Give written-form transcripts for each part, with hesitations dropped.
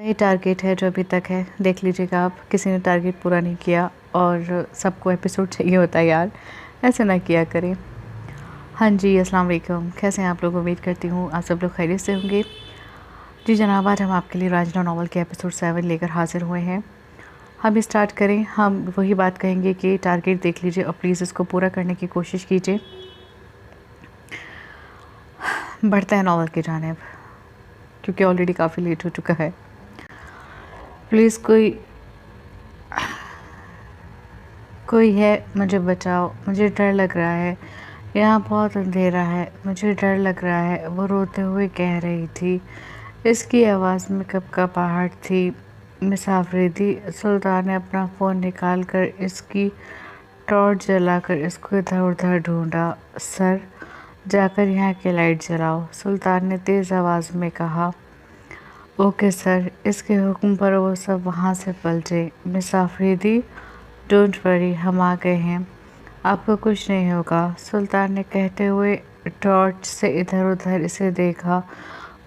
यही टारगेट है जो अभी तक है, देख लीजिएगा आप। किसी ने टारगेट पूरा नहीं किया और सबको एपिसोड चाहिए होता है यार, ऐसे ना किया करें। हाँ जी, अस्सलाम वालेकुम, कैसे हैं आप लोग? उम्मीद करती हूँ आप सब लोग खैरियत से होंगे। जी जनाब, आज हम आपके लिए रांझना नावल के एपिसोड 7 लेकर हाजिर हुए हैं। हम स्टार्ट करें, हम वही बात कहेंगे कि टारगेट देख लीजिए और प्लीज़ इसको पूरा करने की कोशिश कीजिए। बढ़ते हैं नावल की जानिब, क्योंकि ऑलरेडी काफ़ी लेट हो चुका है। प्लीज़ कोई है, मुझे बचाओ, मुझे डर लग रहा है, यहाँ बहुत अंधेरा है, मुझे डर लग रहा है, वो रोते हुए कह रही थी। इसकी आवाज़ में कपकपाहट थी। मुसाफिर थी। सुल्तान ने अपना फ़ोन निकाल कर इसकी टॉर्च जलाकर इसको इधर उधर ढूंढा। सर, जाकर यहाँ की लाइट जलाओ, सुल्तान ने तेज़ आवाज़ में कहा। Okay sir. इसके हुक्म पर वो सब वहाँ से पलटे। मुसाफिर थी। डोंट वरी, हम आ गए हैं, आपको कुछ नहीं होगा, सुल्तान ने कहते हुए टॉर्च से इधर उधर इसे देखा।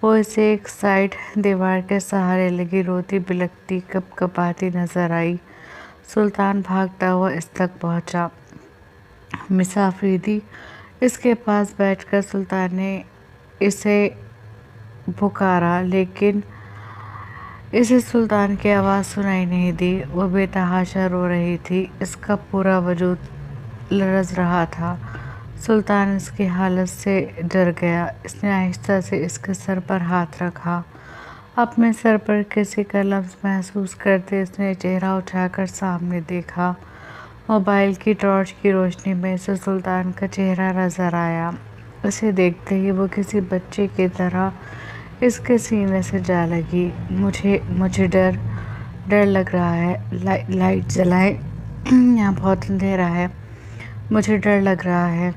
वो इसे एक साइड दीवार के सहारे लगी रोती बिलखती कपकपाती नजर आई। सुल्तान भागता हुआ इस तक पहुंचा। मुसाफिरी इसके पास बैठकर सुल्तान ने इसे पुकारा, लेकिन इसे सुल्तान की आवाज़ सुनाई नहीं दी। वो बेतहाशा रो रही थी, इसका पूरा वजूद लरज़ रहा था। सुल्तान इसकी हालत से डर गया। इसने आहिस्ता से इसके सर पर हाथ रखा। अपने सर पर किसी का लम्स महसूस करते इसने चेहरा उठाकर सामने देखा। मोबाइल की टॉर्च की रोशनी में इसे सुल्तान का चेहरा नजर आया। उसे देखते ही वो किसी बच्चे की तरह इसके सीने से जा लगी। मुझे डर लग रहा है, लाइट जलाएं, यहाँ बहुत अंधेरा है, मुझे डर लग रहा है।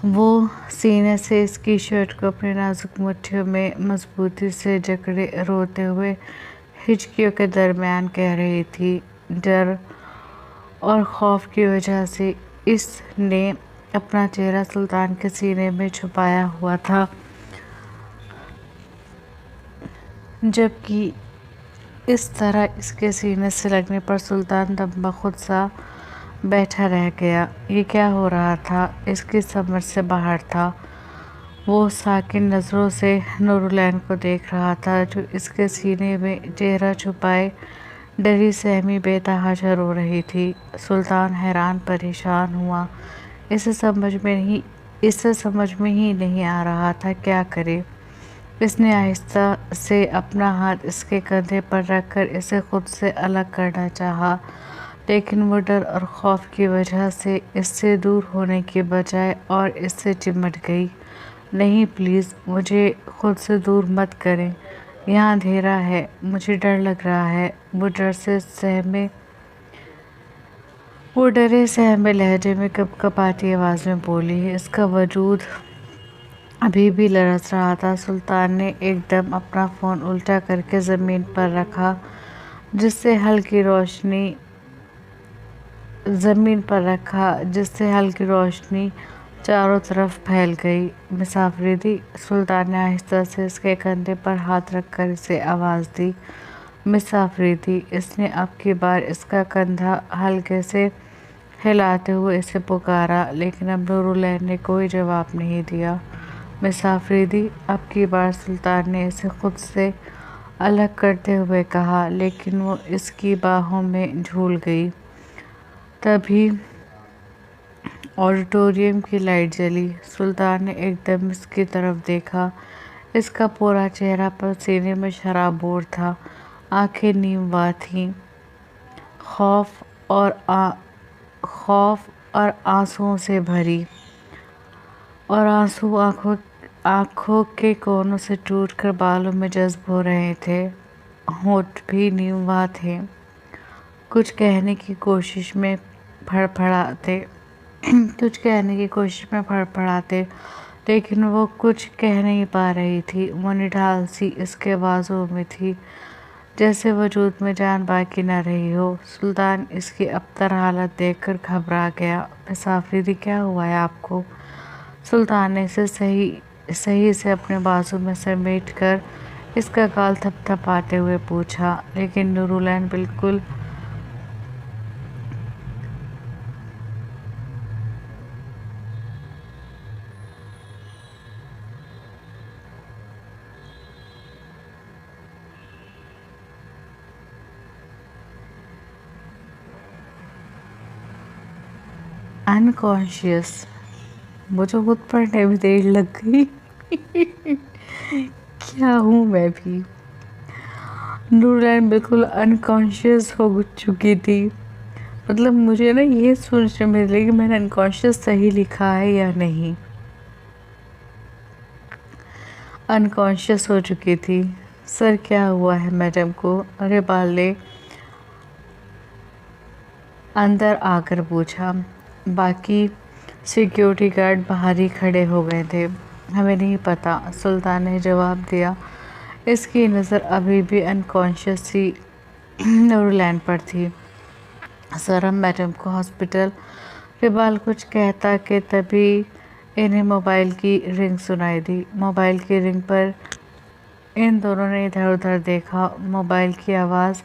वो सीने से इसकी शर्ट को अपनी नाजुक मुट्ठियों में मजबूती से जकड़े रोते हुए हिचकियों के दरमियान कह रही थी। डर और खौफ की वजह से इसने अपना चेहरा सुल्तान के सीने में छुपाया हुआ था, जबकि इस तरह इसके सीने से लगने पर सुल्तान दम बखुद सा बैठा रह गया। ये क्या हो रहा था? इसकी समझ से बाहर था। वो साकिन नज़रों से नूरुलैन को देख रहा था, जो इसके सीने में चेहरा छुपाए डरी सहमी बेतहाशा रो रही थी। सुल्तान हैरान परेशान हुआ। इसे समझ में ही नहीं आ रहा था क्या करे। इसने आहिस्ता से अपना हाथ इसके कंधे पर रखकर इसे खुद से अलग करना चाहा, लेकिन वो डर और खौफ की वजह से इससे दूर होने के बजाय और इससे चिमट गई। नहीं प्लीज़, मुझे खुद से दूर मत करें, यहाँ अंधेरा है, मुझे डर लग रहा है। वो डरे सहमे लहजे में कपकपाती आवाज़ में बोली। इसका वजूद अभी भी लरस रहा था। सुल्तान ने एकदम अपना फ़ोन उल्टा करके ज़मीन पर रखा, जिससे हल्की रोशनी चारों तरफ फैल गई। मुसाफिर थी। सुल्तान ने आहिस्ता से इसके कंधे पर हाथ रखकर इसे आवाज़ दी। मुसाफिर थी। इसने अब की बार इसका कंधा हल्के से हिलाते हुए इसे पुकारा, लेकिन अब नूरुलैन ने कोई जवाब नहीं दिया। मुसाफिर थी। अब की बार सुल्तान ने इसे खुद से अलग करते हुए कहा, लेकिन वो इसकी बाहों में झूल गई। तभी ऑडिटोरियम की लाइट जली। सुल्तान ने एकदम इसकी तरफ देखा। इसका पूरा चेहरा पसीने में शराबोर था, आंखें नीमवा थीं। खौफ और आंसुओं से भरी, और आंसू आँखों के कोनों से टूटकर बालों में जज्ब हो रहे थे। होंठ भी नीमवा थे, कुछ कहने की कोशिश में फड़फड़ाते, लेकिन वो कुछ कह नहीं पा रही थी। वो निढाल सी इसके बाजुओं में थी, जैसे वजूद में जान बाकी न रही हो। सुल्तान इसकी अबतर हालत देखकर घबरा गया। मुसाफिरी, क्या हुआ है आपको? सुल्तान ने इसे सही से अपने बाजू में समेट कर इसका गाल थपथपाते हुए पूछा, लेकिन नूरुलैन बिल्कुल अनकॉन्शियस। मुझे खुद पढ़ने में देर लग गई। क्या हूँ मैं भी। नूरलैन बिल्कुल अनकॉन्शियस हो चुकी थी। मतलब मुझे ना ये सोचने में लगी कि मैंने अनकॉन्शियस सही लिखा है या नहीं। अनकॉन्शियस हो चुकी थी। सर क्या हुआ है मैडम को? अरे बाल ने अंदर आकर पूछा। बाकी सिक्योरिटी गार्ड बाहर ही खड़े हो गए थे। हमें नहीं पता, सुल्तान ने जवाब दिया। इसकी नज़र अभी भी अनकॉन्शियस सी नूरलैन पर थी। सर हम मैडम को हॉस्पिटल। रिबाल कुछ कहता कि तभी इन्हें मोबाइल की रिंग सुनाई दी। मोबाइल की रिंग पर इन दोनों ने इधर उधर देखा। मोबाइल की आवाज़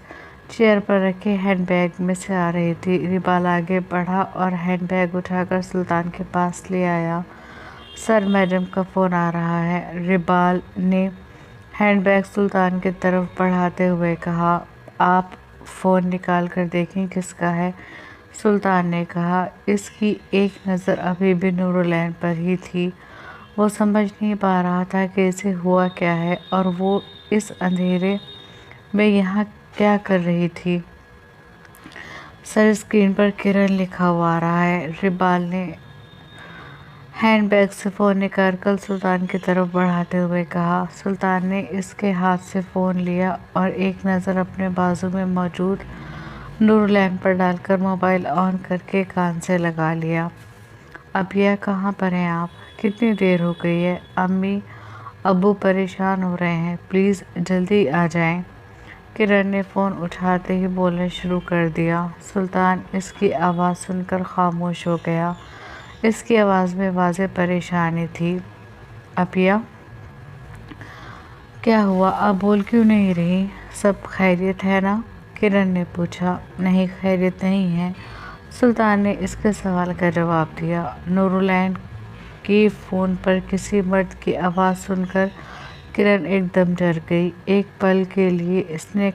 चेयर पर रखे हैंडबैग में से आ रही थी। रिबाल आगे बढ़ा और हैंडबैग उठाकर सुल्तान के पास ले आया। सर मैडम का फ़ोन आ रहा है। रिबाल ने हैंडबैग सुल्तान की तरफ बढ़ाते हुए कहा। आप फ़ोन निकाल कर देखें किसका है, सुल्तान ने कहा। इसकी एक नज़र अभी भी नूरुलैन पर ही थी। वो समझ नहीं पा रहा था कि इसे हुआ क्या है और वो इस अंधेरे में यहाँ क्या कर रही थी। सर स्क्रीन पर किरण लिखा हुआ आ रहा है। रिबाल ने हैंडबैग से फ़ोन निकाल कर सुल्तान की तरफ बढ़ाते हुए कहा। सुल्तान ने इसके हाथ से फ़ोन लिया और एक नज़र अपने बाजू में मौजूद नूरलैन पर डालकर मोबाइल ऑन करके कान से लगा लिया। अब यह कहाँ पर हैं आप? कितनी देर हो गई है? अम्मी अब्बू परेशान हो रहे हैं, प्लीज़ जल्दी आ जाएं। किरण ने फ़ोन उठाते ही बोलना शुरू कर दिया। सुल्तान इसकी आवाज़ सुनकर खामोश हो गया। इसकी आवाज़ में वाज़ेह परेशानी थी। अपिया क्या हुआ? अब बोल क्यों नहीं रही? सब खैरियत है ना? किरण ने पूछा। नहीं खैरियत नहीं है, सुल्तान ने इसके सवाल का जवाब दिया। नूरुलैन की फ़ोन पर किसी मर्द की आवाज़ सुनकर किरण एकदम डर गई। एक पल के लिए इसने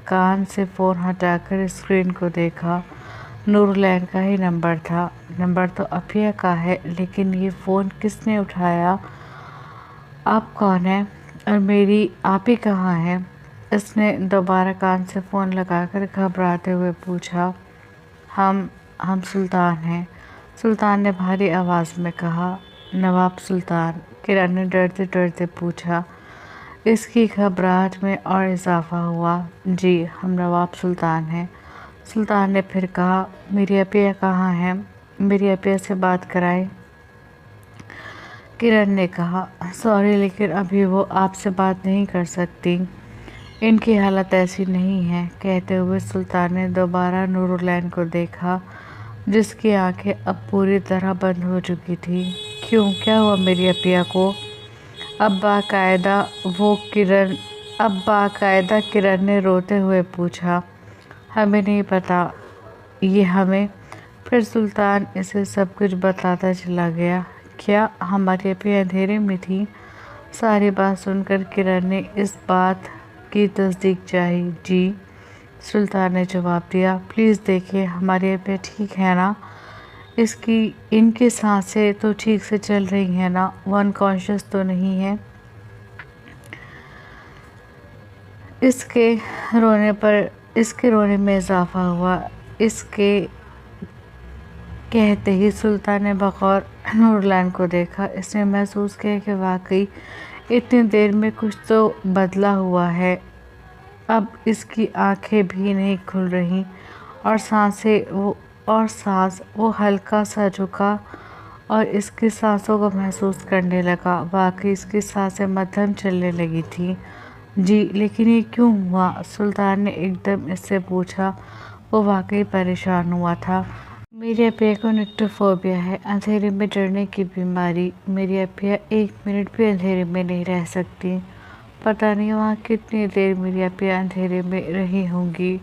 कान से फ़ोन हटाकर स्क्रीन को देखा। नूरुलैन का ही नंबर था। नंबर तो अफिया का है, लेकिन ये फ़ोन किसने उठाया? आप कौन है और मेरी आपी कहाँ है? इसने दोबारा कान से फ़ोन लगाकर घबराते हुए पूछा। हम सुल्तान हैं, सुल्तान ने भारी आवाज़ में कहा। नवाब सुल्तान? किरण ने डरते डरते पूछा। इसकी घबराहट में और इजाफा हुआ। जी हम नवाब सुल्तान हैं, सुल्तान ने फिर कहा। मेरी अपिया कहाँ है? मेरी अपिया से बात कराएं, किरण ने कहा। सॉरी लेकिन अभी वो आपसे बात नहीं कर सकती, इनकी हालत ऐसी नहीं है। कहते हुए सुल्तान ने दोबारा नूरुलैन को देखा, जिसकी आंखें अब पूरी तरह बंद हो चुकी थी। क्यों, क्या हुआ मेरी अपिया को? अब बाकायदा किरण ने रोते हुए पूछा। हमें नहीं पता, ये हमें। फिर सुल्तान इसे सब कुछ बताता चला गया। क्या हमारी अपिया अंधेरे में थी? सारी बात सुनकर किरण ने इस बात की तस्दीक चाही। जी, सुल्तान ने जवाब दिया। प्लीज़ देखिए हमारी अपिया ठीक है ना? इनकी सांसें तो ठीक से चल रही हैं ना? वो अनकॉन्शियस तो नहीं है? इसके रोने में इजाफा हुआ। इसके कहते ही सुल्तान ने बगौर नूरलैन को देखा। इसने महसूस किया कि वाकई इतनी देर में कुछ तो बदला हुआ है। अब इसकी आंखें भी नहीं खुल रहीं और सांस वो हल्का सा झुका और इसकी सांसों को महसूस करने लगा। वाकई इसकी सांसें मध्यम चलने लगी थी। जी लेकिन ये क्यों हुआ? सुल्तान ने एकदम इससे पूछा। वो वाकई परेशान हुआ था। मेरी अपिया को निक्टोफोबिया है, अंधेरे में डरने की बीमारी। मेरी अपिया एक मिनट भी अंधेरे में नहीं रह सकती। पता नहीं वहाँ कितनी देर मीरा पिया अंधेरे में रही होंगी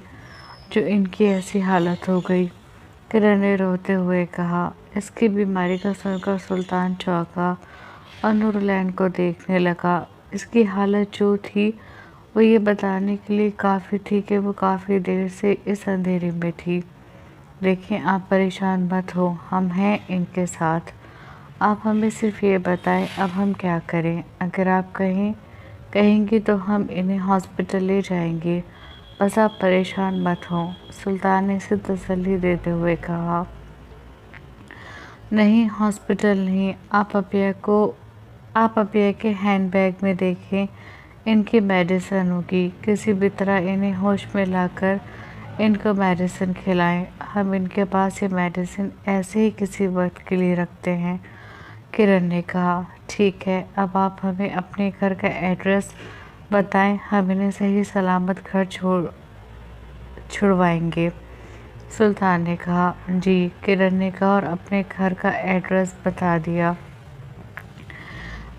जो इनकी ऐसी हालत हो गई। किरण ने रोते हुए कहा। इसकी बीमारी का सुनकर सुल्तान चौंका और नूरलैन को देखने लगा। इसकी हालत जो थी वो ये बताने के लिए काफ़ी थी कि वो काफ़ी देर से इस अंधेरे में थी। देखिए, आप परेशान मत हो, हम हैं इनके साथ। आप हमें सिर्फ ये बताएं अब हम क्या करें। अगर आप कहेंगी तो हम इन्हें हॉस्पिटल ले जाएंगे। बस आप परेशान मत हो, सुल्तान ने इसे तसल्ली देते हुए कहा। नहीं, हॉस्पिटल नहीं, आप अपिया के हैंडबैग में देखें, इनकी मेडिसिन होगी। किसी भी तरह इन्हें होश में लाकर इनको मेडिसिन खिलाएं। हम इनके पास ये मेडिसिन ऐसे ही किसी वक्त के लिए रखते हैं। किरण ने कहा। ठीक है, अब आप हमें अपने घर का एड्रेस बताएं, हम इन्हें सही सलामत घर छुड़वाएंगे। सुल्तान ने कहा। जी, किरण ने कहा और अपने घर का एड्रेस बता दिया।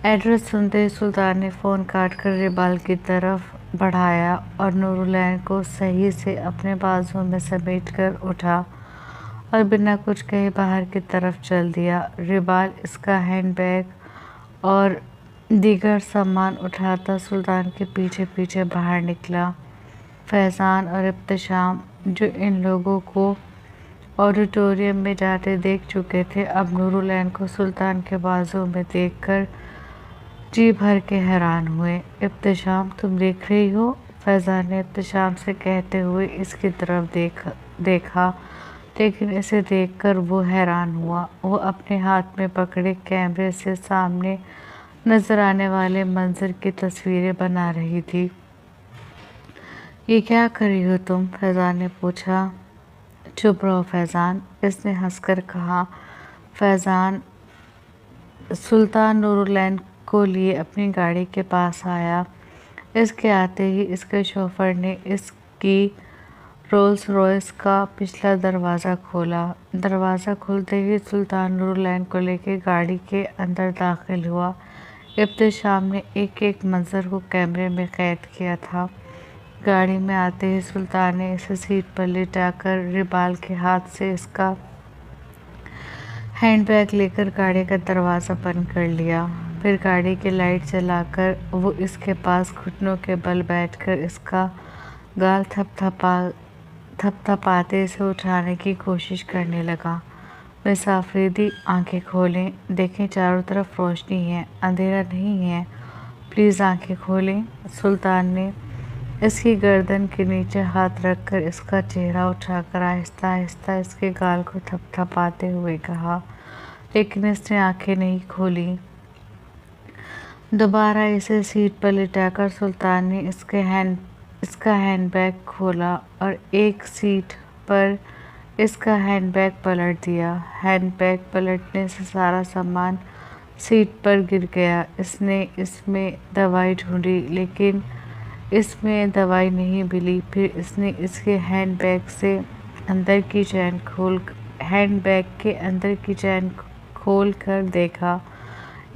एड्रेस सुनते ही सुल्तान ने फ़ोन काटकर रिबाल की तरफ बढ़ाया और नूरलैन को सही से अपने बाजुओं में समेटकर उठा और बिना कुछ कहे बाहर की तरफ चल दिया। रिबाल इसका हैंडबैग और दीगर सामान उठाता सुल्तान के पीछे पीछे बाहर निकला। फैज़ान और इब्तिशाम, जो इन लोगों को ऑडिटोरियम में जाते देख चुके थे, अब नूरलैन को सुल्तान के बाजुओं में देखकर जी भर के हैरान हुए। इब्तिशाम, तुम देख रही हो? फैज़ान ने इब्तिशाम से कहते हुए इसकी तरफ देखा, लेकिन इसे देखकर वो हैरान हुआ। वो अपने हाथ में पकड़े कैमरे से सामने नजर आने वाले मंजर की तस्वीरें बना रही थी। ये क्या कर रही हो तुम? फैज़ान ने पूछा। चुप रहो फैज़ान, इसने हंसकर कहा। फैज़ान सुल्तान नूरलैन को लिए अपनी गाड़ी के पास आया। इसके आते ही इसके शोफर ने इसकी रोल्स रॉयस का पिछला दरवाज़ा खोला। दरवाज़ा खुलते ही सुल्तान नूरलैन को लेकर गाड़ी के अंदर दाखिल हुआ। इब्तिशाम ने एक एक मंजर को कैमरे में कैद किया था। गाड़ी में आते ही सुल्तान ने इसे सीट पर लिटाकर रिबाल के हाथ से इसका हैंडबैग लेकर गाड़ी का दरवाज़ा बंद कर लिया। फिर गाड़ी की लाइट जलाकर वो इसके पास घुटनों के बल बैठकर इसका गाल थपथपाते इसे उठाने की कोशिश करने लगा। मिस आफरीदी, आंखें खोलें, देखें चारों तरफ रोशनी है, अंधेरा नहीं है, प्लीज़ आंखें खोलें। सुल्तान ने इसकी गर्दन के नीचे हाथ रखकर इसका चेहरा उठाकर आहिस्ता आहिस्ता इसके गाल को थपथपाते हुए कहा, लेकिन इसने आंखें नहीं खोली। दोबारा इसे सीट पर लिटाकर सुल्तान ने इसका हैंडबैग खोला और एक सीट पर इसका हैंडबैग पलट दिया। हैंडबैग पलटने से सारा सामान सीट पर गिर गया। इसने इसमें दवाई ढूंढी, लेकिन इसमें दवाई नहीं मिली। फिर इसने इसके हैंडबैग के अंदर की चैन खोल कर देखा।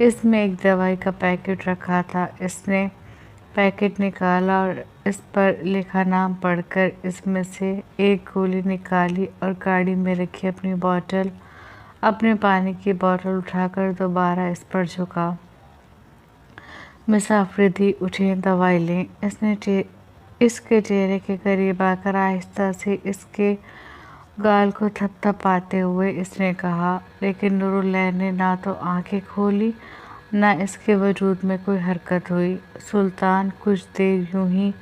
इसमें एक दवाई का पैकेट रखा था। इसने पैकेट निकाला और इस पर लिखा नाम पढ़कर इसमें से एक गोली निकाली और गाड़ी में रखी अपने पानी की बोतल उठाकर दोबारा इस पर झुका। मिस आफरीदी, उठें, दवाई लें। इसके चेहरे के करीब आकर आहिस्ता से इसके गाल को थपथपाते हुए इसने कहा, लेकिन नूरलैन ने ना तो आंखें खोली ना इसके वजूद में कोई हरकत हुई। सुल्तान कुछ देर यूं ही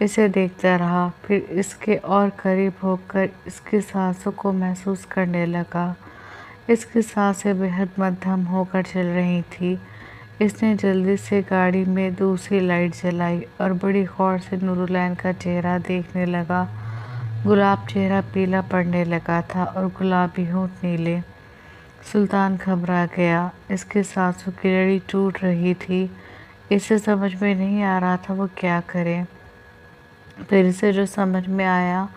इसे देखता रहा, फिर इसके और करीब होकर इसकी सांसों को महसूस करने लगा। इसकी सांसें बेहद मध्यम होकर चल रही थी। इसने जल्दी से गाड़ी में दूसरी लाइट जलाई और बड़ी गौर से नूरलैन का चेहरा देखने लगा। गुलाब चेहरा पीला पड़ने लगा था और गुलाबी होंठ नीले। सुल्तान घबरा गया। इसकी सांसों की लड़ी टूट रही थी। इसे समझ में नहीं आ रहा था वो क्या करे। फिर इसे जो समझ में आया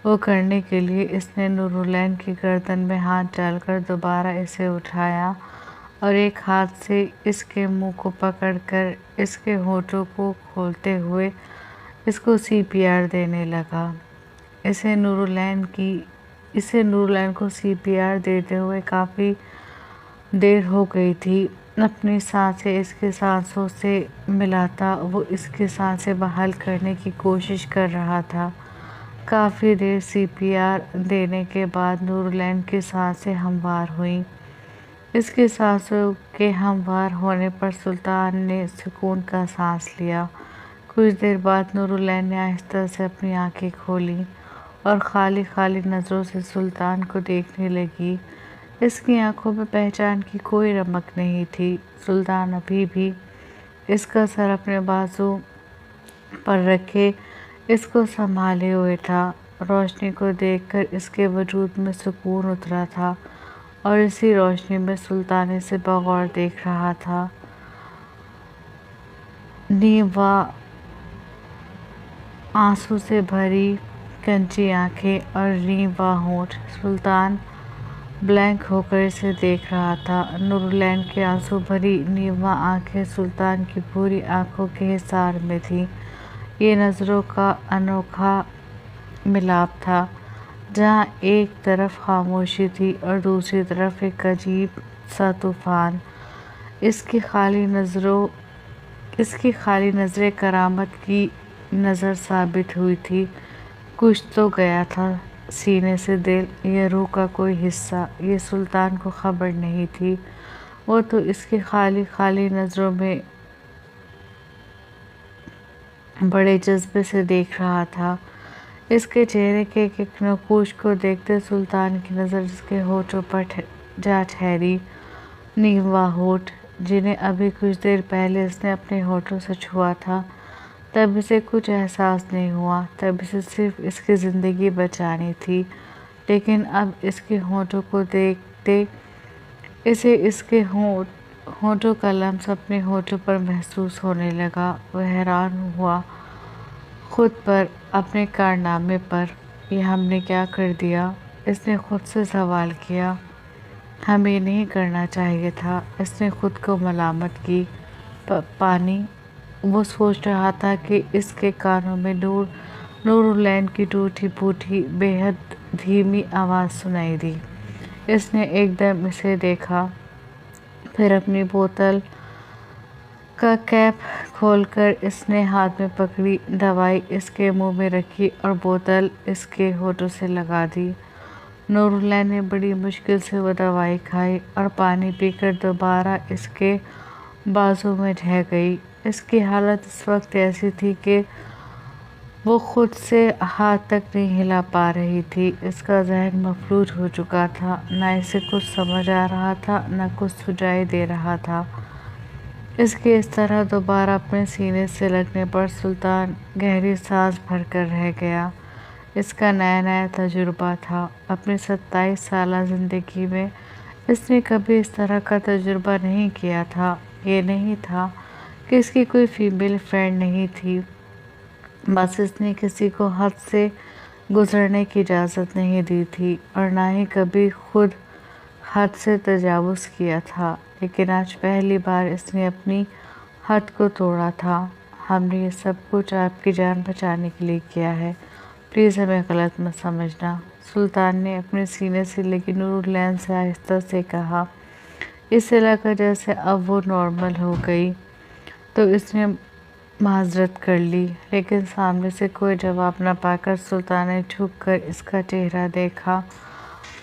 वो करने के लिए इसने नूरलैन की गर्दन में हाथ डालकर दोबारा इसे उठाया और एक हाथ से इसके मुंह को पकड़कर इसके होठों को खोलते हुए इसको सीपीआर देने लगा। इसे नूरुलैन को सीपीआर देते हुए काफ़ी देर हो गई थी। अपनी सांसें इसके सांसों से मिलाता वो इसकी सांसें बहाल करने की कोशिश कर रहा था। काफ़ी देर सीपीआर देने के बाद नूरुलैन की सांसें हमवार हुईं। इसकी सांसों के हमवार होने पर सुल्तान ने सुकून का सांस लिया। कुछ देर बाद नूरुलैन ने आहिस्ता से अपनी आंखें खोली और खाली खाली नज़रों से सुल्तान को देखने लगी। इसकी आंखों में पहचान की कोई रमक नहीं थी। सुल्तान अभी भी इसका सर अपने बाजू पर रखे इसको संभाले हुए था। रोशनी को देखकर इसके वजूद में सुकून उतरा था और इसी रोशनी में सुल्तान इसे बगौर देख रहा था। नीवा आंसू से भरी कंची आंखें और नीवा होंठ। सुल्तान ब्लैंक होकर इसे देख रहा था। नूरुलैन की आंसू भरी नीवा आंखें सुल्तान की पूरी आंखों के हिसार में थी। ये नज़रों का अनोखा मिलाप था, जहाँ एक तरफ खामोशी थी और दूसरी तरफ एक अजीब सा तूफान। इसकी खाली नज़रें करामत की नज़र साबित हुई थी। कुछ तो गया था सीने से दिल या रूह का कोई हिस्सा, ये सुल्तान को खबर नहीं थी। वो तो इसकी खाली नज़रों में बड़े जज्बे से देख रहा था। इसके चेहरे के एक नकूश को देखते सुल्तान की नज़र इसके होठों पर जा ठहरी। नीवा होठ, जिन्हें अभी कुछ देर पहले इसने अपने होठों से छुआ था। तब इसे कुछ एहसास नहीं हुआ, तब इसे सिर्फ इसकी ज़िंदगी बचानी थी। लेकिन अब इसके होठों को देखते इसे इसके होठों का लम्स अपने होठों पर महसूस होने लगा। वह हैरान हुआ खुद पर, अपने कारनामे पर। यह हमने क्या कर दिया? इसने खुद से सवाल किया। हमें नहीं करना चाहिए था, इसने खुद को मलामत की। पानी, वो सोच रहा था कि इसके कानों में नूरुलैन की टूटी फूटी बेहद धीमी आवाज़ सुनाई दी। इसने एकदम इसे देखा, फिर अपनी बोतल का कैप खोलकर इसने हाथ में पकड़ी दवाई इसके मुंह में रखी और बोतल इसके होठों से लगा दी। नूरुलैन ने बड़ी मुश्किल से वो दवाई खाई और पानी पीकर दोबारा इसके बाजू में ढह गई। इसकी हालत इस वक्त ऐसी थी कि वो खुद से हाथ तक नहीं हिला पा रही थी। इसका जहन मफलूज हो चुका था, ना इसे कुछ समझ आ रहा था, ना कुछ सुझाई दे रहा था। इसके इस तरह दोबारा अपने सीने से लगने पर सुल्तान गहरी सांस भरकर रह गया। इसका नया नया तजुर्बा था। अपनी 27 साल ज़िंदगी में इसने कभी इस तरह का तजुर्बा नहीं किया था। ये नहीं था कि इसकी कोई फीमेल फ्रेंड नहीं थी, बस इसने किसी को हद से गुजरने की इजाज़त नहीं दी थी और ना ही कभी खुद हद से तजावुज़ किया था। लेकिन आज पहली बार इसने अपनी हद को तोड़ा था। हमने ये सब कुछ आपकी जान बचाने के लिए किया है, प्लीज़ हमें गलत मत समझना, सुल्तान ने अपने सीने से लगी नूरुलैन से आहिस्ता से कहा। इसे लगा जैसे अब वो नॉर्मल हो गई, तो इसने माजरत कर ली। लेकिन सामने से कोई जवाब न पाकर सुल्तान ने झुककर इसका चेहरा देखा।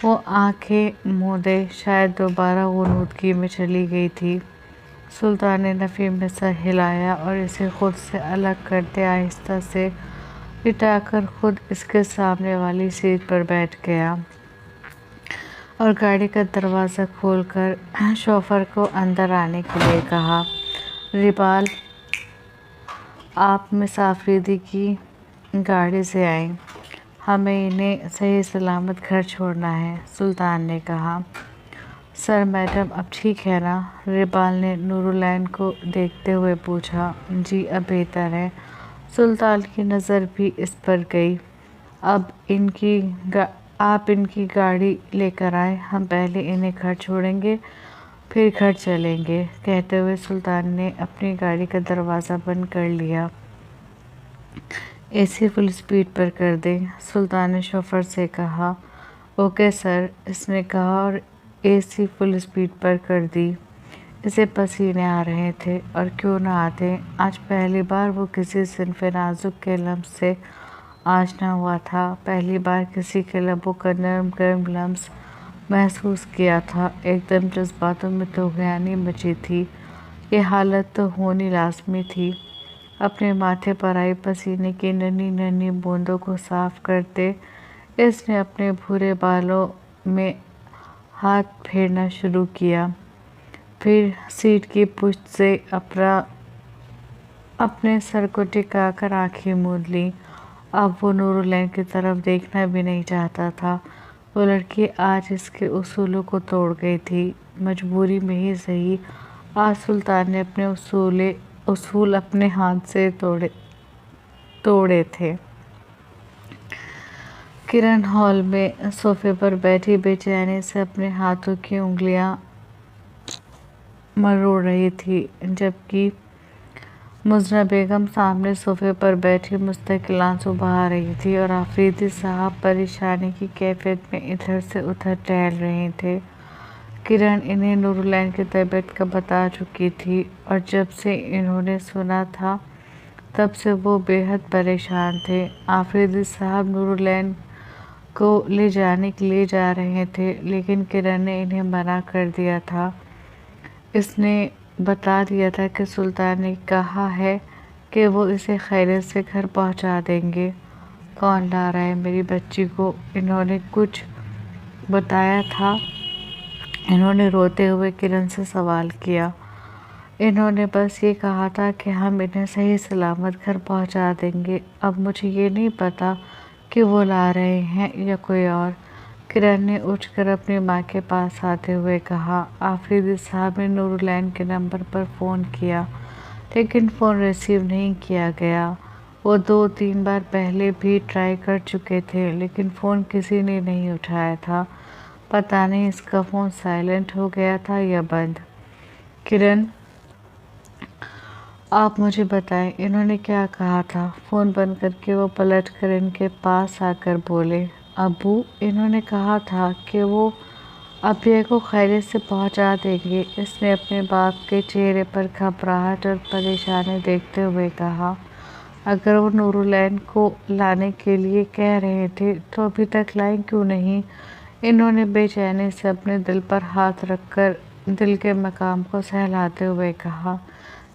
वो आंखें मूंदे शायद दोबारा वो नूदगी में चली गई थी। सुल्तान ने नफ़ी में सर हिलाया और इसे खुद से अलग करते आहिस्ता से लिटाकर खुद इसके सामने वाली सीट पर बैठ गया और गाड़ी का दरवाज़ा खोलकर शोफर को अंदर आने के लिए कहा। रिबाल, आप मुसाफिरी की गाड़ी से आए, हमें इन्हें सही सलामत घर छोड़ना है, सुल्तान ने कहा। सर मैडम अब ठीक है ना? रिबाल ने नूरुलैन को देखते हुए पूछा। जी अब बेहतर है। सुल्तान की नज़र भी इस पर गई। अब आप इनकी गाड़ी लेकर आए, हम पहले इन्हें घर छोड़ेंगे, फिर घर चलेंगे। कहते हुए सुल्तान ने अपनी गाड़ी का दरवाज़ा बंद कर लिया। एसी फुल स्पीड पर कर दें, सुल्तान ने शोफर से कहा। ओके सर, इसने कहा और एसी फुल स्पीड पर कर दी। इसे पसीने आ रहे थे और क्यों ना आते, आज पहली बार वो किसी सिनफ़े नाजुक के लम्स से आशना हुआ था। पहली बार किसी के लबों का नरम गर्म लम्स महसूस किया था। एकदम जज्बातों में तूफ़ानी मची थी। ये हालत तो होनी लाज़मी थी। अपने माथे पर आई पसीने की नन्ही नन्ही बूंदों को साफ करते इसने अपने भूरे बालों में हाथ फेरना शुरू किया। फिर सीट की पुश्त से अपने सर को टिकाकर आंखें मूंद ली। अब वो नूरुलैन की तरफ देखना भी नहीं चाहता था। वो लड़की आज इसके उसूलों को तोड़ गई थी। मजबूरी में ही सही, आज सुल्तान ने अपने उसूल अपने हाथ से तोड़े थे। किरण हॉल में सोफे पर बैठी बेचैनी से अपने हाथों की उंगलियां मरोड़ रही थी, जबकि मुज़ना बेगम सामने सोफे पर बैठी मुस्तकिल आंसू बहा रही थी और आफरीदी साहब परेशानी की कैफियत में इधर से उधर टहल रहे थे। किरण इन्हें नूरुलैन की तबीयत का बता चुकी थी और जब से इन्होंने सुना था तब से वो बेहद परेशान थे। आफरीदी साहब नूरुलैन को ले जाने के लिए जा रहे थे, लेकिन किरण ने इन्हें मना कर दिया था। इसने बता दिया था कि सुल्तान ने कहा है कि वो इसे खैरियत से घर पहुंचा देंगे। कौन ला रहा है मेरी बच्ची को? इन्होंने कुछ बताया था? इन्होंने रोते हुए किरण से सवाल किया। इन्होंने बस ये कहा था कि हम इन्हें सही सलामत घर पहुंचा देंगे। अब मुझे ये नहीं पता कि वो ला रहे हैं या कोई और। किरण ने उठकर अपनी माँ के पास आते हुए कहा। आफरीदी साहब ने नूरुलैन के नंबर पर फ़ोन किया, लेकिन फ़ोन रिसीव नहीं किया गया। वो 2-3 बार पहले भी ट्राई कर चुके थे, लेकिन फ़ोन किसी ने नहीं उठाया था। पता नहीं इसका फ़ोन साइलेंट हो गया था या बंद। किरण, आप मुझे बताएं, इन्होंने क्या कहा था? फ़ोन बंद करके वो पलटकर इनके पास आकर बोले। अब्बू, इन्होंने कहा था कि वो अभिया को खैरियत से पहुंचा देंगे। इसने अपने बाप के चेहरे पर घबराहट और परेशानी देखते हुए कहा। अगर वो नूरुलैन को लाने के लिए कह रहे थे तो अभी तक लाए क्यों नहीं? इन्होंने बेचैनी से अपने दिल पर हाथ रखकर दिल के मकाम को सहलाते हुए कहा।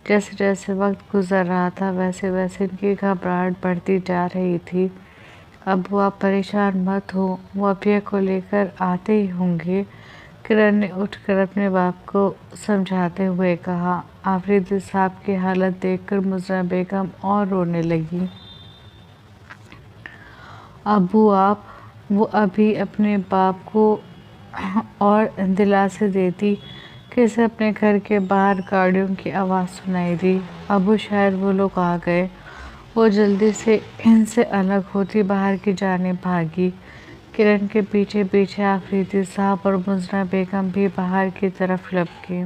जैसे जैसे वक्त गुजर रहा था वैसे वैसे इनकी घबराहट बढ़ती जा रही थी। अब वो आप परेशान मत हो, वो अभिया को लेकर आते ही होंगे। किरण ने उठकर अपने बाप को समझाते हुए कहा। आफरीदी साहब की हालत देखकर मुज़ना बेगम और रोने लगी। अब्बू, आप, वो अभी अपने बाप को और दिलासे देती कि इसे अपने घर के बाहर गाड़ियों की आवाज़ सुनाई दी। अब्बू, शायद वो लोग आ गए। वो जल्दी से इनसे अलग होती बाहर की जाने भागी। किरण के पीछे पीछे आफरीदी साहब और मुज़ना बेगम भी बाहर की तरफ लपके।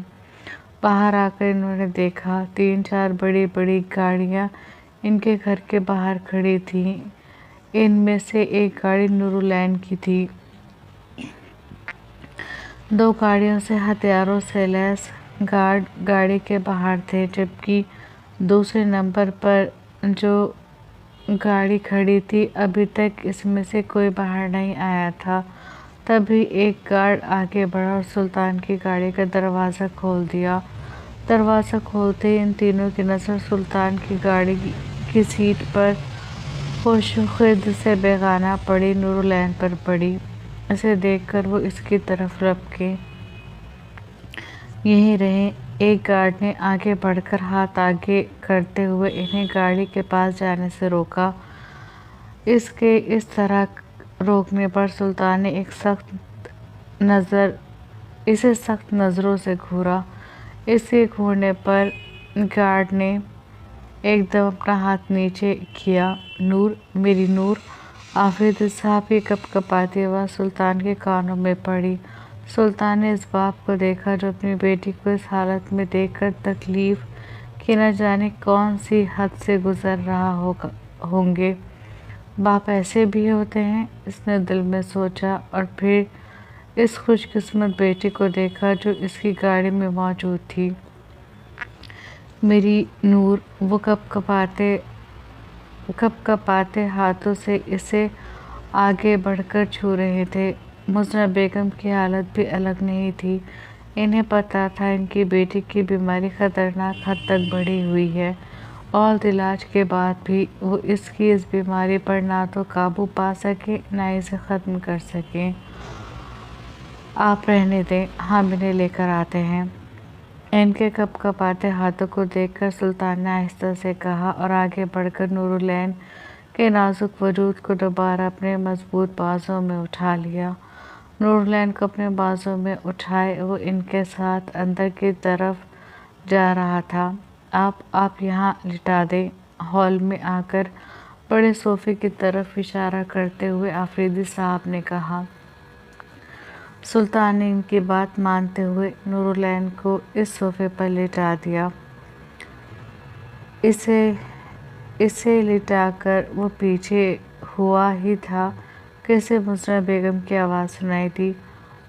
बाहर आकर इन्होंने देखा 3-4 बड़ी बड़ी गाड़ियाँ इनके घर के बाहर खड़ी थीं। इनमें से एक गाड़ी नूरुलैन की थी। 2 गाड़ियों से हथियारों से लैस गार्ड गाड़ी के बाहर थे, जबकि दूसरे नंबर पर जो गाड़ी खड़ी थी अभी तक इसमें से कोई बाहर नहीं आया था। तभी एक गार्ड आगे बढ़ा और सुल्तान की गाड़ी का दरवाज़ा खोल दिया। दरवाज़ा खोलते ही इन तीनों की नज़र सुल्तान की गाड़ी की सीट पर खुशखुद से बेगाना पड़ी नूरुलैन पर पड़ी। इसे देखकर वो इसकी तरफ लपके। यहीं रहे, एक गार्ड ने आगे बढ़कर हाथ आगे करते हुए इन्हें गाड़ी के पास जाने से रोका। इसके इस तरह रोकने पर सुल्तान ने इसे सख्त नज़रों से घूरा। इसके घूरने पर गार्ड ने एकदम अपना हाथ नीचे किया। नूर, मेरी नूर। आफरीदी साहब की कपकपाती आवाज़ सुल्तान के कानों में पड़ी। सुल्तान ने इस बाप को देखा जो अपनी बेटी को इस हालत में देखकर तकलीफ कि न जाने कौन सी हद से गुजर रहा होंगे। बाप ऐसे भी होते हैं, इसने दिल में सोचा और फिर इस खुशकिस्मत बेटी को देखा जो इसकी गाड़ी में मौजूद थी। मेरी नूर, वो कपकपाते हाथों से इसे आगे बढ़कर छू रहे थे। मुज़ना बेगम की हालत भी अलग नहीं थी। इन्हें पता था इनकी बेटी की बीमारी खतरनाक हद तक बढ़ी हुई है और इलाज के बाद भी वो इसकी इस बीमारी पर ना तो काबू पा सके ना इसे ख़त्म कर सकें। आप रहने दें, हम इन्हें लेकर आते हैं। इनके कपकपाते हाथों को देखकर सुल्तान ने आहिस्ता से कहा और आगे बढ़कर नूरुलैन के नाजुक वजूद को दोबारा अपने मजबूत बाजों में उठा लिया। नूरुलैन को अपने बाजों में उठाए वो इनके साथ अंदर की तरफ जा रहा था। आप यहाँ लिटा दें। हॉल में आकर बड़े सोफे की तरफ इशारा करते हुए आफरीदी साहब ने कहा। सुल्तान ने इनकी बात मानते हुए नूरुलैन को इस सोफे पर लिटा दिया। इसे लिटाकर वो पीछे हुआ ही था कि उसे मुज़ना बेगम की आवाज़ सुनाई दी।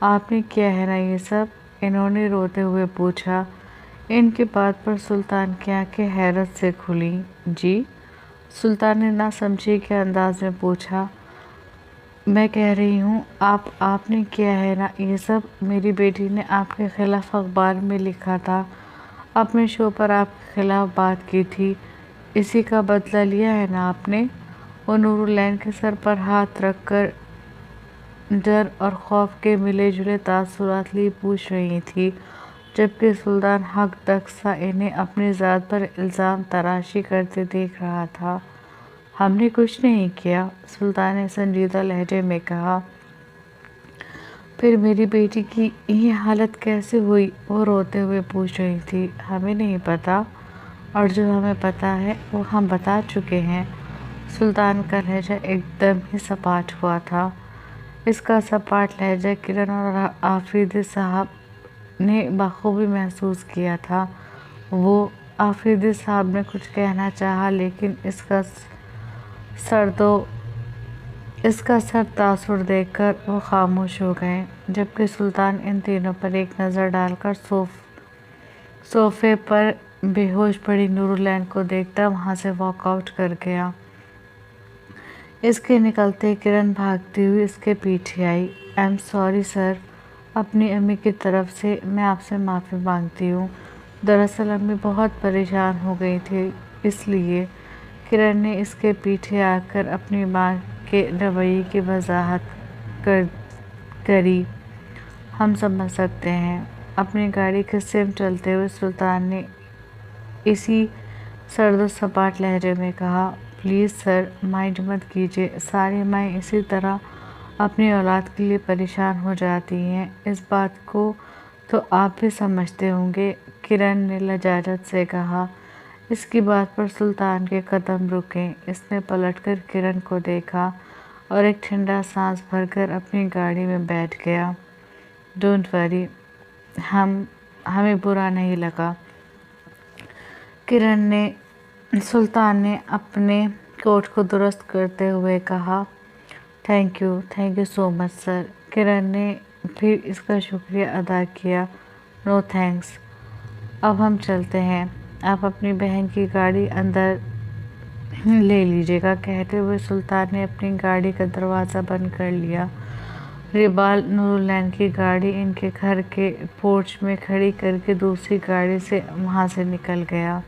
आपने किया है ना ये सब? इन्होंने रोते हुए पूछा। इनकी बात पर सुल्तान की आंखें हैरत से खुली। जी? सुल्तान ने ना समझी के अंदाज में पूछा। मैं कह रही हूँ आपने किया है ना ये सब? मेरी बेटी ने आपके खिलाफ अखबार में लिखा था, अपने शो पर आपके खिलाफ बात की थी, इसी का बदला लिया है ना आपने? वो नूरुलैन के सर पर हाथ रखकर डर और खौफ के मिले जुले तासुरात लिए पूछ रही थी, जबकि सुल्तान हक तक सा इन्हें अपनी ज़ात पर इल्ज़ाम तराशी करते देख रहा था। हमने कुछ नहीं किया, सुल्तान ने संजीदा लहजे में कहा। फिर मेरी बेटी की ये हालत कैसे हुई? वो रोते हुए पूछ रही थी। हमें नहीं पता, और जो हमें पता है वो हम बता चुके हैं। सुल्तान का लहजा एकदम ही सपाट हुआ था। इसका सपाट लहजा किरण और आफरीदी साहब ने बखूबी महसूस किया था। वो आफरीदी साहब ने कुछ कहना चाहा, लेकिन इसका सर तासुर देखकर वो खामोश हो गए। जबकि सुल्तान इन तीनों पर एक नज़र डालकर सोफे पर बेहोश पड़ी नूरुलैन को देखता वहाँ से वॉकआउट कर गया। इसके निकलते किरण भागती हुई इसके पीछे आई। आई एम सॉरी सर, अपनी अम्मी की तरफ से मैं आपसे माफ़ी मांगती हूँ। दरअसल अम्मी बहुत परेशान हो गई थी, इसलिए किरण ने इसके पीछे आकर अपनी माँ के रवैये की वजाहत करी। हम समझ सकते हैं। अपनी गाड़ी के सिम चलते हुए सुल्तान ने इसी सर्द सपाट लहजे में कहा। प्लीज़ सर, माइंड मत कीजिए। सारी माएँ इसी तरह अपनी औलाद के लिए परेशान हो जाती हैं। इस बात को तो आप भी समझते होंगे, किरण ने लजाजत से कहा। इसकी बात पर सुल्तान के कदम रुके। इसने पलटकर किरण को देखा और एक ठंडा सांस भरकर अपनी गाड़ी में बैठ गया। डोंट वरी, हमें बुरा नहीं लगा। सुल्तान ने अपने कोट को दुरुस्त करते हुए कहा। Thank you so much sir. Kiran ने फिर इसका शुक्रिया अदा किया। नो थैंक्स, अब हम चलते हैं। आप अपनी बहन की गाड़ी अंदर ले लीजिएगा। कहते हुए सुल्तान ने अपनी गाड़ी का दरवाज़ा बंद कर लिया। रिबाल नूरुलैन की गाड़ी इनके घर के पोर्च में खड़ी करके दूसरी गाड़ी से वहाँ से निकल गया।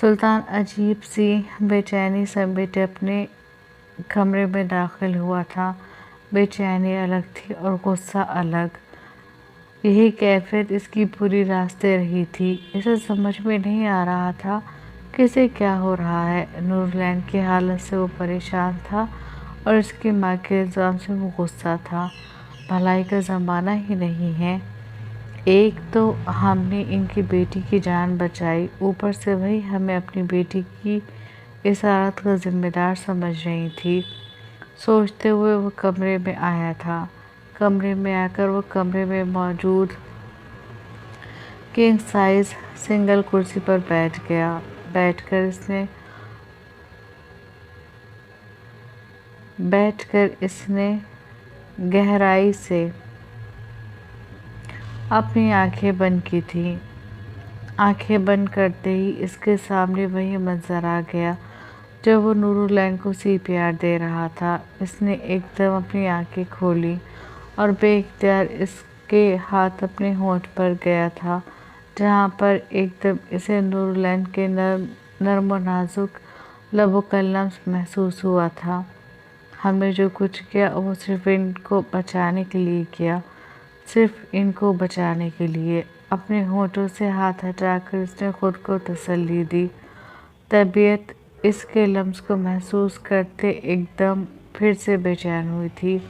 सुल्तान अजीब सी बेचैनी समेटे अपने कमरे में दाखिल हुआ था। बेचैनी अलग थी और गुस्सा अलग। यही कैफियत इसकी पूरी रास्ते रही थी। इसे समझ में नहीं आ रहा था कि इसे क्या हो रहा है। नूरुलैन की हालत से वो परेशान था और इसकी माँ के इल्ज़ाम से वो गुस्सा था। भलाई का ज़माना ही नहीं है। एक तो हमने इनकी बेटी की जान बचाई, ऊपर से वही हमें अपनी बेटी की इस हालत का जिम्मेदार समझ रही थी। सोचते हुए वो कमरे में आया था। कमरे में आकर वो कमरे में मौजूद किंग साइज सिंगल कुर्सी पर बैठ गया। बैठकर इसने गहराई से अपनी आंखें बंद की थी। आंखें बंद करते ही इसके सामने वही मंजर आ गया जब वो नूरुलैन को CPR दे रहा था। इसने एकदम अपनी आंखें खोली और बेइख्तियार इसके हाथ अपने होंठ पर गया था, जहाँ पर एकदम इसे नूरुलैन के नर्म और नाजुक लबों का लम्स महसूस हुआ था। हमने जो कुछ किया वो सिर्फ इनको बचाने के लिए किया, सिर्फ इनको बचाने के लिए। अपने होठों से हाथ हटाकर इसने खुद को तसल्ली दी। तबीयत इसके लम्स को महसूस करते एकदम फिर से बेचैन हुई थी।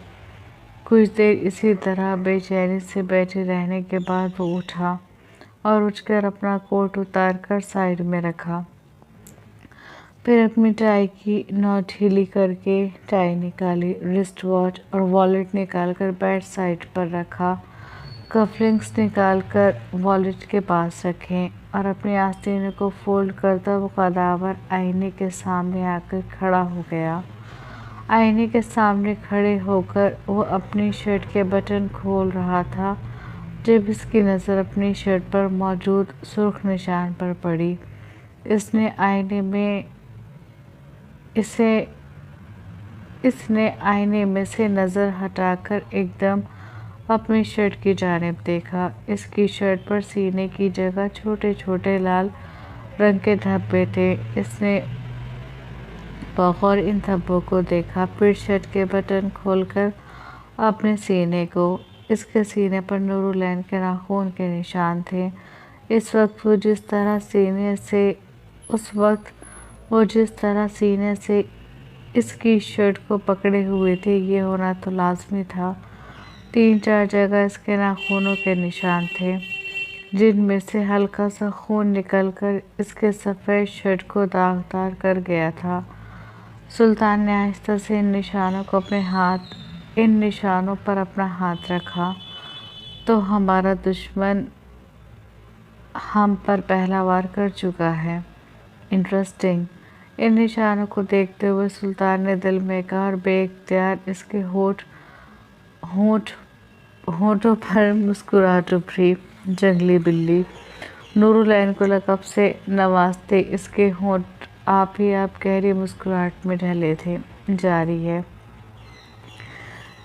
कुछ देर इसी तरह बेचैनी से बैठे रहने के बाद वो उठा और उठकर अपना कोट उतार कर साइड में रखा। फिर अपनी टाई की नॉट ढीली करके टाई निकाली, रिस्ट वॉच और वॉलेट निकालकर बेड साइड पर रखा। कफलिंग्स निकालकर वॉलेट के पास रखें और अपनी आस्तीनों को फोल्ड करता वो कदावर आईने के सामने आकर खड़ा हो गया। आईने के सामने खड़े होकर वो अपनी शर्ट के बटन खोल रहा था जब इसकी नज़र अपनी शर्ट पर मौजूद सुर्ख निशान पर पड़ी। इसने आईने में से नज़र हटाकर एकदम अपनी शर्ट की जानिब देखा। इसकी शर्ट पर सीने की जगह छोटे छोटे लाल रंग के धब्बे थे। इसने बगौर इन धब्बों को देखा, फिर शर्ट के बटन खोलकर अपने सीने को। इसके सीने पर नूरुलैन के नाखून के निशान थे। उस वक्त वो जिस तरह सीने से इसकी शर्ट को पकड़े हुए थे, ये होना तो लाजमी था। 3-4 जगह इसके नाखूनों के निशान थे, जिनमें से हल्का सा खून निकलकर इसके सफ़ेद शर्ट को दागदार कर गया था। सुल्तान ने आहिस्ता से इन निशानों पर अपना हाथ रखा। तो हमारा दुश्मन हम पर पहला वार कर चुका है। इंटरेस्टिंग। इन निशानों को देखते हुए सुल्तान ने दिल में कहा और बेइख्तियार इसके होठों पर मुस्कुराहट उभरी। जंगली बिल्ली। नूरुलैन को लक़ब से नवाजते इसके होंठ आप गहरी मुस्कुराहट में ढले थे। जारी है।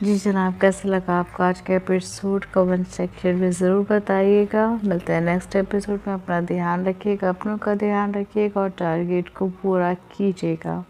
जी जनाब, कैसा लगा आपका आज का एपिसोड? कमेंट सेक्शन में ज़रूर बताइएगा। मिलते हैं नेक्स्ट एपिसोड में। अपना ध्यान रखिएगा, अपनों का ध्यान रखिएगा और टारगेट को पूरा कीजिएगा।